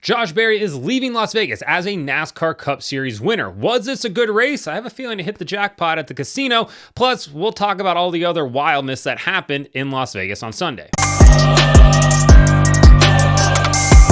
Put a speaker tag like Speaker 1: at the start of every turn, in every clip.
Speaker 1: Josh Berry is leaving Las Vegas as a NASCAR Cup Series winner. Was this a good race? I have a feeling it hit the jackpot at the casino. Plus, we'll talk about all the other wildness that happened in Las Vegas on Sunday.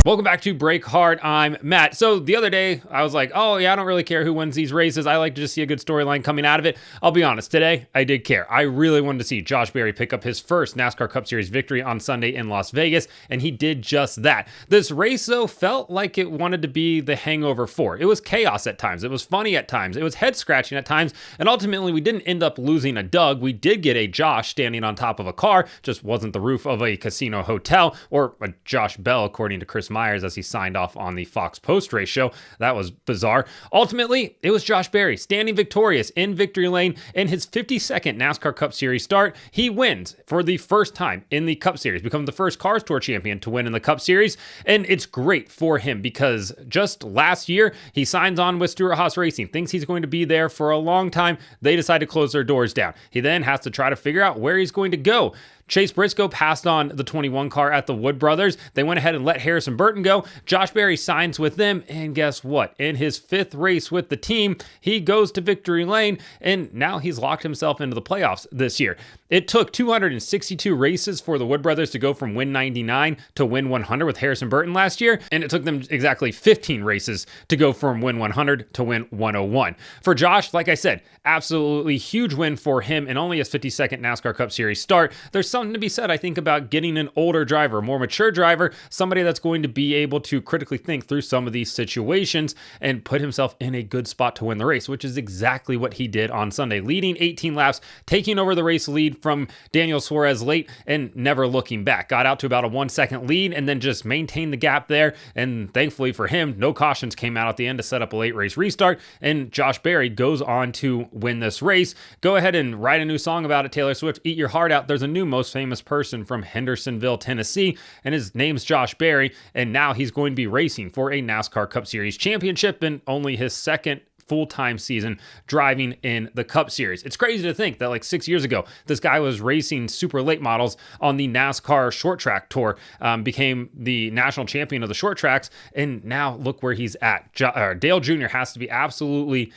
Speaker 1: Welcome back to Break Hard. I'm Matt. So the other day, I was like, oh yeah, I don't really care who wins these races. I like to just see a good storyline coming out of it. I'll be honest, today, I did care. I really wanted to see Josh Berry pick up his first NASCAR Cup Series victory on Sunday in Las Vegas, and he did just that. This race, though, felt like it wanted to be the Hangover 4. It was chaos at times. It was funny at times. It was head-scratching at times, and ultimately, we didn't end up losing a Doug. We did get a Josh standing on top of a car, just wasn't the roof of a casino hotel, or a Josh Bell, according to Chris Myers, as he signed off on the Fox post-race show. That was bizarre. Ultimately, it was Josh Berry standing victorious in victory lane in his 52nd NASCAR Cup Series start. He wins for the first time in the Cup Series, becomes the first Cars Tour champion to win in the Cup Series, and it's great for him because just last year, he signs on with Stewart-Haas Racing, thinks he's going to be there for a long time. They decide to close their doors down. He then has to try to figure out where he's going to go. Chase Briscoe passed on the 21 car at the Wood Brothers. They went ahead and let Harrison Burton go. Josh Berry signs with them, and guess what? In his 5th race with the team, he goes to victory lane, and now he's locked himself into the playoffs this year. It took 262 races for the Wood Brothers to go from win 99 to win 100 with Harrison Burton last year, and it took them exactly 15 races to go from win 100 to win 101. For Josh, like I said, absolutely huge win for him in only his 52nd NASCAR Cup Series start. There's something to be said, I think, about getting an older driver, a more mature driver, somebody that's going to be able to critically think through some of these situations and put himself in a good spot to win the race, which is exactly what he did on Sunday, leading 18 laps, taking over the race lead from Daniel Suarez late and never looking back. Got out to about a 1-second lead and then just maintained the gap there. And thankfully for him, no cautions came out at the end to set up a late race restart. And Josh Berry goes on to win this race. Go ahead and write a new song about it, Taylor Swift. Eat your heart out. There's a new most famous person from Hendersonville, Tennessee, and his name's Josh Berry. And now he's going to be racing for a NASCAR Cup Series championship in only his second full-time season driving in the Cup Series. It's crazy to think that like 6 years ago, this guy was racing super late models on the NASCAR short track tour, became the national champion of the short tracks, and now look where he's at. Dale Jr. has to be absolutely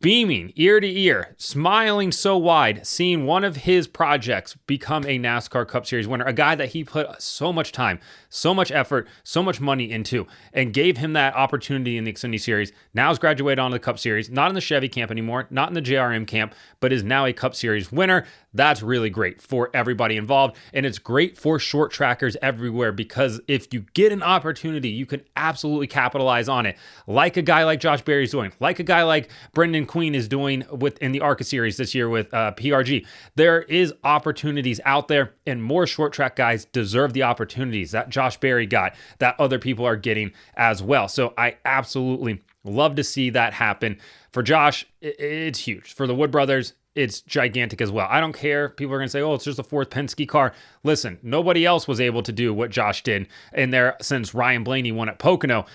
Speaker 1: beaming ear to ear, smiling so wide, seeing one of his projects become a NASCAR Cup Series winner, a guy that he put so much time, so much effort, so much money into, and gave him that opportunity in the Xfinity Series. Now he's graduated onto the Cup Series, not in the Chevy camp anymore, not in the JRM camp, but is now a Cup Series winner. That's really great for everybody involved, and it's great for short trackers everywhere because if you get an opportunity, you can absolutely capitalize on it, like a guy like Josh Berry's doing, like a guy like Brendan Queen is doing in the ARCA Series this year with PRG. There is opportunities out there, and more short track guys deserve the opportunities that Josh Berry got, that other people are getting as well. So I absolutely love to see that happen. For Josh, it's huge. For the Wood Brothers, it's gigantic as well. I don't care. People are going to say, oh, it's just a 4th Penske car. Listen, nobody else was able to do what Josh did in there since Ryan Blaney won at Pocono.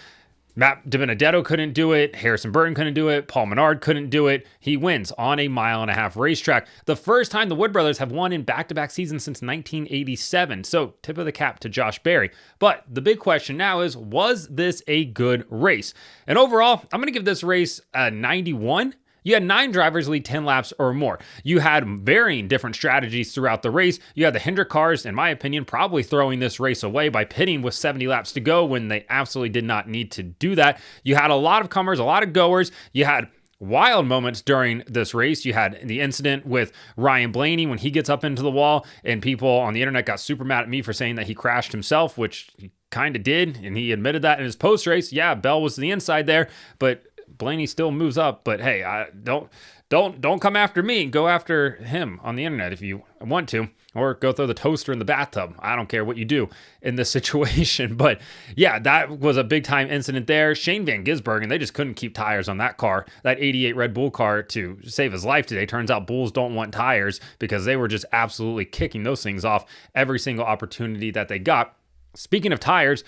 Speaker 1: Matt DiBenedetto couldn't do it. Harrison Burton couldn't do it. Paul Menard couldn't do it. He wins on a 1.5-mile racetrack. The first time the Wood Brothers have won in back-to-back seasons since 1987. So tip of the cap to Josh Berry. But the big question now is, was this a good race? And overall, I'm going to give this race a 91. You had 9 drivers lead 10 laps or more. You had varying different strategies throughout the race. You had the Hendrick cars, in my opinion, probably throwing this race away by pitting with 70 laps to go when they absolutely did not need to do that. You had a lot of comers, a lot of goers. You had wild moments during this race. You had the incident with Ryan Blaney when he gets up into the wall, and people on the internet got super mad at me for saying that he crashed himself, which he kind of did, and he admitted that in his post-race. Yeah, Bell was to the inside there, but Blaney still moves up. But hey, don't come after me. Go after him on the internet if you want to, or go throw the toaster in the bathtub. I don't care what you do in this situation. But yeah, that was a big time incident there. Shane Van Gisbergen, they just couldn't keep tires on that car, that 88 Red Bull car, to save his life today. Turns out Bulls don't want tires because they were just absolutely kicking those things off every single opportunity that they got. Speaking of tires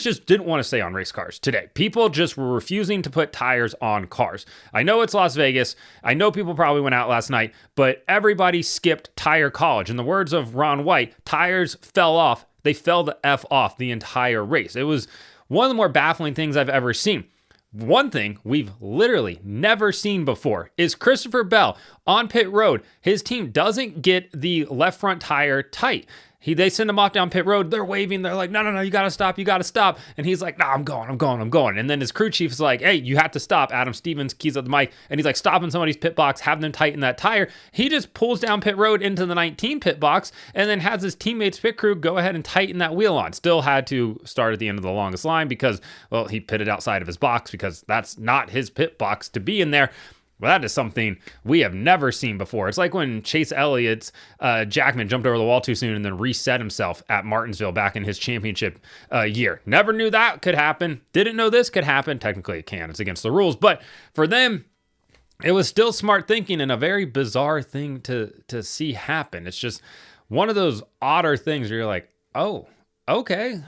Speaker 1: just didn't want to stay on race cars today. People just were refusing to put tires on cars. I know it's Las Vegas. I know people probably went out last night, but everybody skipped tire college. In the words of Ron White, tires fell off. They fell the F off the entire race. It was one of the more baffling things I've ever seen. One thing we've literally never seen before is Christopher Bell on pit road. His team doesn't get the left front tire tight. They send him off down pit road. They're waving. They're like, no, you got to stop. You got to stop. And he's like, no, I'm going. And then his crew chief is like, hey, you have to stop. Adam Stevens keys up the mic. And he's like, stop in somebody's pit box, have them tighten that tire. He just pulls down pit road into the 19 pit box and then has his teammates pit crew go ahead and tighten that wheel on. Still had to start at the end of the longest line because, well, he pitted outside of his box because that's not his pit box to be in there. Well, that is something we have never seen before. It's like when Chase Elliott's Jackman jumped over the wall too soon and then reset himself at Martinsville back in his championship year. Never knew that could happen. Didn't know this could happen. Technically, it can. It's against the rules. But for them, it was still smart thinking and a very bizarre thing to see happen. It's just one of those odder things where you're like, oh, okay,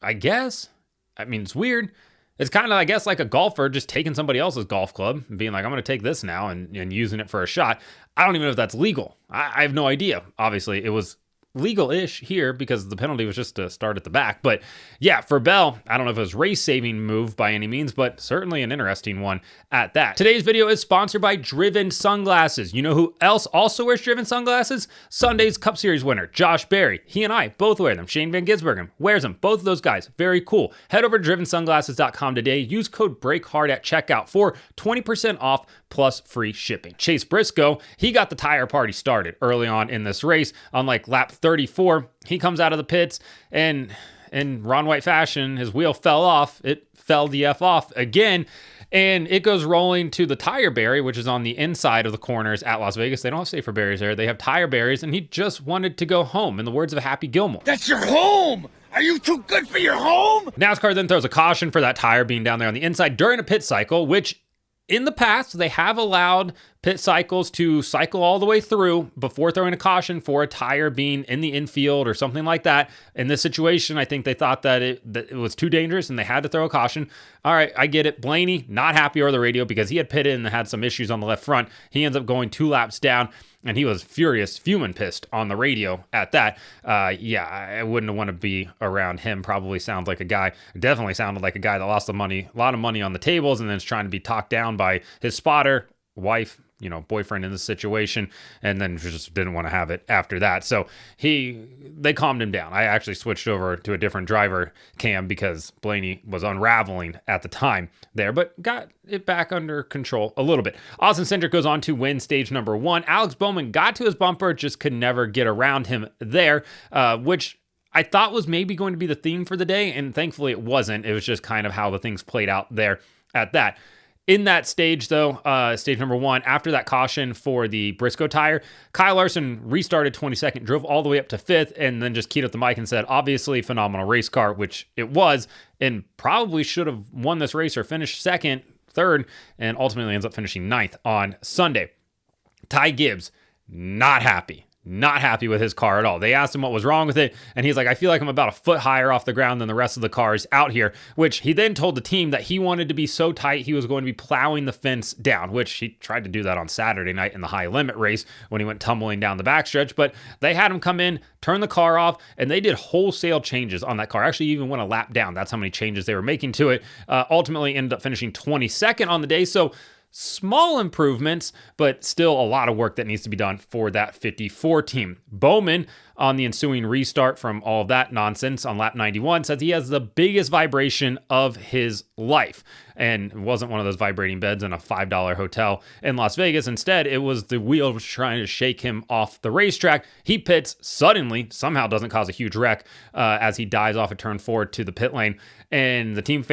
Speaker 1: I guess. I mean, it's weird. It's kind of, I guess, like a golfer just taking somebody else's golf club and being like, I'm going to take this now and using it for a shot. I don't even know if that's legal. I have no idea. Obviously, it was legal-ish here because the penalty was just to start at the back. But yeah, for Bell, I don't know if it was a race-saving move by any means, but certainly an interesting one at that. Today's video is sponsored by Driven Sunglasses. You know who else also wears Driven Sunglasses? Sunday's Cup Series winner, Josh Berry. He and I both wear them. Shane Van Gisbergen wears them. Both of those guys, very cool. Head over to drivensunglasses.com today. Use code BREAKHARD at checkout for 20% off plus free shipping. Chase Briscoe, he got the tire party started early on in this race. On like lap 34, he comes out of the pits and in Ron White fashion, his wheel fell off. It fell the F off again. And it goes rolling to the tire barrier, which is on the inside of the corners at Las Vegas. They don't have safer barriers there. They have tire barriers, and he just wanted to go home, in the words of Happy Gilmore.
Speaker 2: That's your home! Are you too good for your home?
Speaker 1: NASCAR then throws a caution for that tire being down there on the inside during a pit cycle, which in the past, they have allowed pit cycles to cycle all the way through before throwing a caution for a tire being in the infield or something like that. In this situation, I think they thought that it was too dangerous and they had to throw a caution. All right, I get it. Blaney, not happy over the radio because he had pitted and had some issues on the left front. He ends up going 2 laps down. And he was furious, fuming pissed on the radio at that. Yeah, I wouldn't want to be around him. Probably sounds like a guy, definitely sounded like a guy that lost a lot of money on the tables and then is trying to be talked down by his spotter, wife, boyfriend in this situation, and then just didn't want to have it after that. So they calmed him down. I actually switched over to a different driver cam because Blaney was unraveling at the time there, but got it back under control a little bit. Austin Cindric goes on to win stage number 1. Alex Bowman got to his bumper, just could never get around him there, which I thought was maybe going to be the theme for the day, and thankfully it wasn't. It was just kind of how the things played out there at that. In that stage, though, stage number 1, after that caution for the Briscoe tire, Kyle Larson restarted 22nd, drove all the way up to 5th, and then just keyed up the mic and said, obviously, phenomenal race car, which it was, and probably should have won this race or finished 2nd, 3rd, and ultimately ends up finishing 9th on Sunday. Ty Gibbs, not happy with his car at all. They asked him what was wrong with it, and he's like, I feel like I'm about a foot higher off the ground than the rest of the cars out here, which he then told the team that he wanted to be so tight he was going to be plowing the fence down, which he tried to do that on Saturday night in the high limit race when he went tumbling down the backstretch, but they had him come in, turn the car off, and they did wholesale changes on that car. Actually, even went a lap down. That's how many changes they were making to it. Ultimately ended up finishing 22nd on the day, so small improvements, but still a lot of work that needs to be done for that 54 team. Bowman, on the ensuing restart from all of that nonsense on lap 91, says he has the biggest vibration of his life. And it wasn't one of those vibrating beds in a $5 hotel in Las Vegas. Instead, it was the wheel trying to shake him off the racetrack. He pits suddenly, somehow doesn't cause a huge wreck as he dives off a turn forward to the pit lane. And the team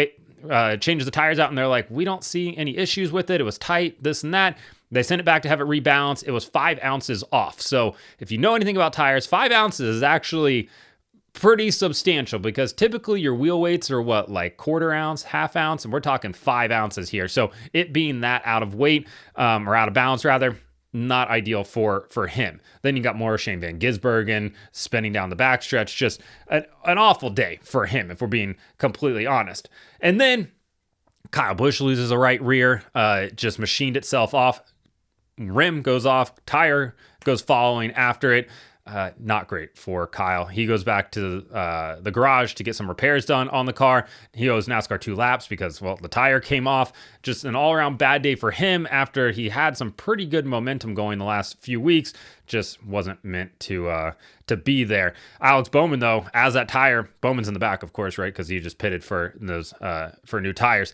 Speaker 1: changes the tires out and they're like, we don't see any issues with it. It was tight, this and that. They sent it back to have it rebalance. It was 5 ounces off. So if you know anything about tires, 5 ounces is actually pretty substantial because typically your wheel weights are what, like quarter ounce, half ounce, and we're talking 5 ounces here. So it being that out of weight or out of balance rather, not ideal for him. Then you got more Shane Van Gisbergen spinning down the backstretch. Just an awful day for him, if we're being completely honest. And then Kyle Busch loses a right rear, just machined itself off. Rim goes off, tire goes following after it. Not great for Kyle. He goes back to the garage to get some repairs done on the car. He owes NASCAR 2 laps because, well, the tire came off. Just an all-around bad day for him after he had some pretty good momentum going the last few weeks. Just wasn't meant to be there. Alex Bowman, though, as that tire, Bowman's in the back, of course, right? Because he just pitted for those for new tires.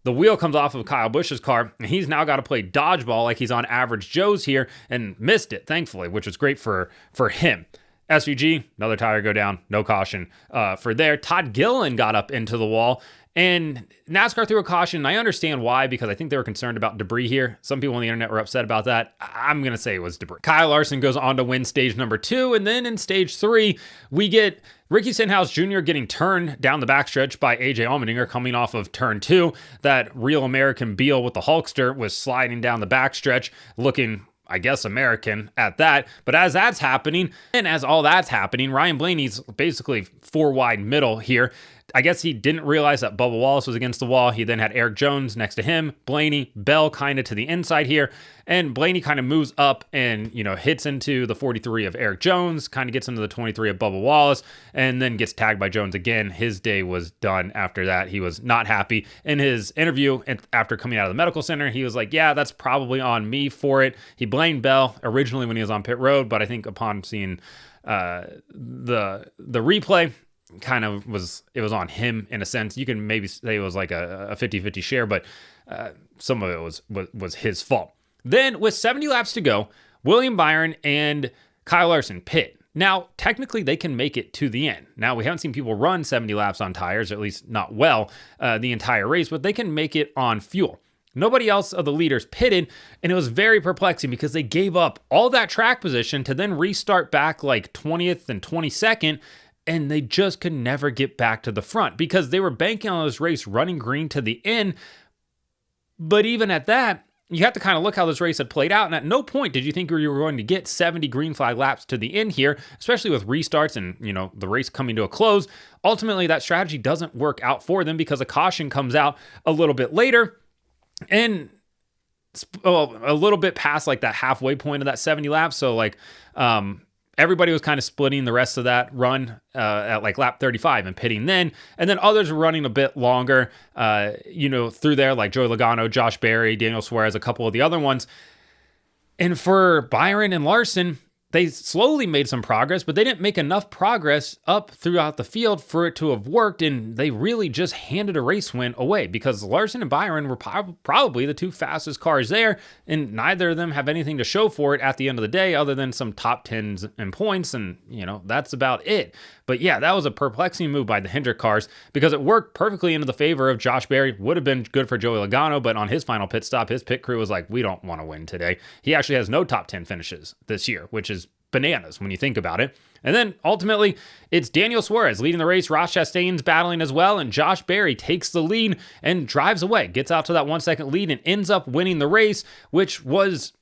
Speaker 1: The wheel comes off of Kyle Busch's car, and he's now got to play dodgeball like he's on Average Joe's here, and missed it, thankfully, which was great for him. SVG, another tire go down, no caution for there. Todd Gilliland got up into the wall, and NASCAR threw a caution, and I understand why, because I think they were concerned about debris here. Some people on the internet were upset about that. I'm going to say it was debris. Kyle Larson goes on to win stage number 2, and then in stage 3, we get Ricky Stenhouse Jr. getting turned down the backstretch by AJ Allmendinger coming off of turn 2. That real American Beal with the Hulkster was sliding down the backstretch, looking, I guess, American at that. But as that's happening, and as all that's happening, Ryan Blaney's basically 4 wide middle here. I guess he didn't realize that Bubba Wallace was against the wall. He then had Eric Jones next to him, Blaney, Bell kind of to the inside here, and Blaney kind of moves up and, hits into the 43 of Eric Jones, kind of gets into the 23 of Bubba Wallace, and then gets tagged by Jones again. His day was done after that. He was not happy. In his interview after coming out of the medical center, he was like, yeah, that's probably on me for it. He blamed Bell originally when he was on pit road, but I think upon seeing the replay, kind of was on him in a sense. You can maybe say it was like a 50-50 share, but some of it was his fault. Then with 70 laps to go, William Byron and Kyle Larson pit. Now, technically, they can make it to the end. Now, we haven't seen people run 70 laps on tires, or at least not well, the entire race, but they can make it on fuel. Nobody else of the leaders pitted, and it was very perplexing because they gave up all that track position to then restart back like 20th and 22nd, and they just could never get back to the front because they were banking on this race running green to the end. But even at that, you have to kind of look how this race had played out. And at no point did you think you were going to get 70 green flag laps to the end here, especially with restarts and, the race coming to a close. Ultimately, that strategy doesn't work out for them because a caution comes out a little bit later and a little bit past like that halfway point of that 70 laps. So everybody was kind of splitting the rest of that run at like lap 35 and pitting then. And then others were running a bit longer, through there, like Joey Logano, Josh Berry, Daniel Suarez, a couple of the other ones. And for Byron and Larson, they slowly made some progress, but they didn't make enough progress up throughout the field for it to have worked, and they really just handed a race win away because Larson and Byron were probably the 2 fastest cars there, and neither of them have anything to show for it at the end of the day other than some top 10s and points, and, that's about it. But yeah, that was a perplexing move by the Hendrick cars because it worked perfectly into the favor of Josh Berry. Would have been good for Joey Logano, but on his final pit stop, his pit crew was like, we don't want to win today. He actually has no top 10 finishes this year, which is bananas when you think about it. And then ultimately, it's Daniel Suarez leading the race. Ross Chastain's battling as well, and Josh Berry takes the lead and drives away, gets out to that 1 second lead and ends up winning the race, which was,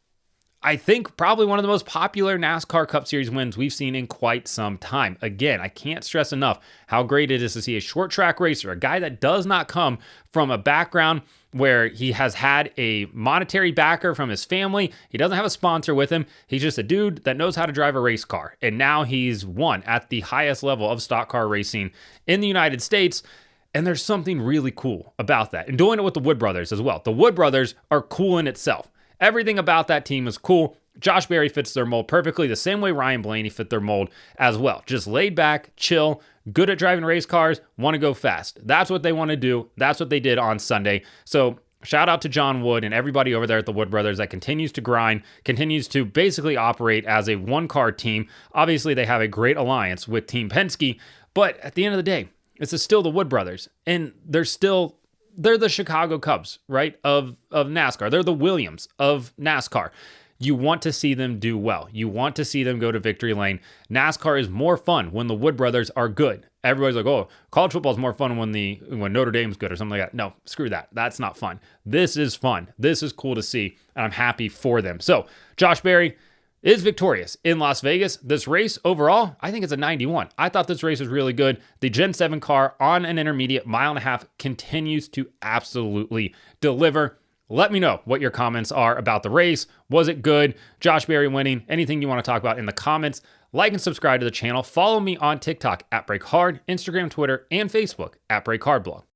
Speaker 1: I think, probably one of the most popular NASCAR Cup Series wins we've seen in quite some time. Again, I can't stress enough how great it is to see a short track racer, a guy that does not come from a background where he has had a monetary backer from his family. He doesn't have a sponsor with him. He's just a dude that knows how to drive a race car. And now he's won at the highest level of stock car racing in the United States. And there's something really cool about that. And doing it with the Wood brothers as well. The Wood brothers are cool in itself. Everything about that team is cool. Josh Berry fits their mold perfectly, the same way Ryan Blaney fit their mold as well. Just laid back, chill, good at driving race cars, want to go fast. That's what they want to do. That's what they did on Sunday. So shout out to John Wood and everybody over there at the Wood Brothers that continues to grind, continues to basically operate as a one-car team. Obviously, they have a great alliance with Team Penske, but at the end of the day, this is still the Wood Brothers, and they're the Chicago Cubs, right, of NASCAR. They're the Williams of NASCAR. You want to see them do well. You want to see them go to victory lane. NASCAR is more fun when the Wood brothers are good. Everybody's like, oh, college football is more fun when Notre Dame's good or something like that. No, screw that. That's not fun. This is fun. This is cool to see, and I'm happy for them. So Josh Berry is victorious in Las Vegas. This race overall, I think it's a 91. I thought this race was really good. The Gen 7 car on an intermediate 1.5 mile continues to absolutely deliver. Let me know what your comments are about the race. Was it good? Josh Berry winning? Anything you want to talk about in the comments, Like and subscribe to the channel. Follow me on TikTok at Break Hard, Instagram, Twitter, and Facebook at Break Hard Blog.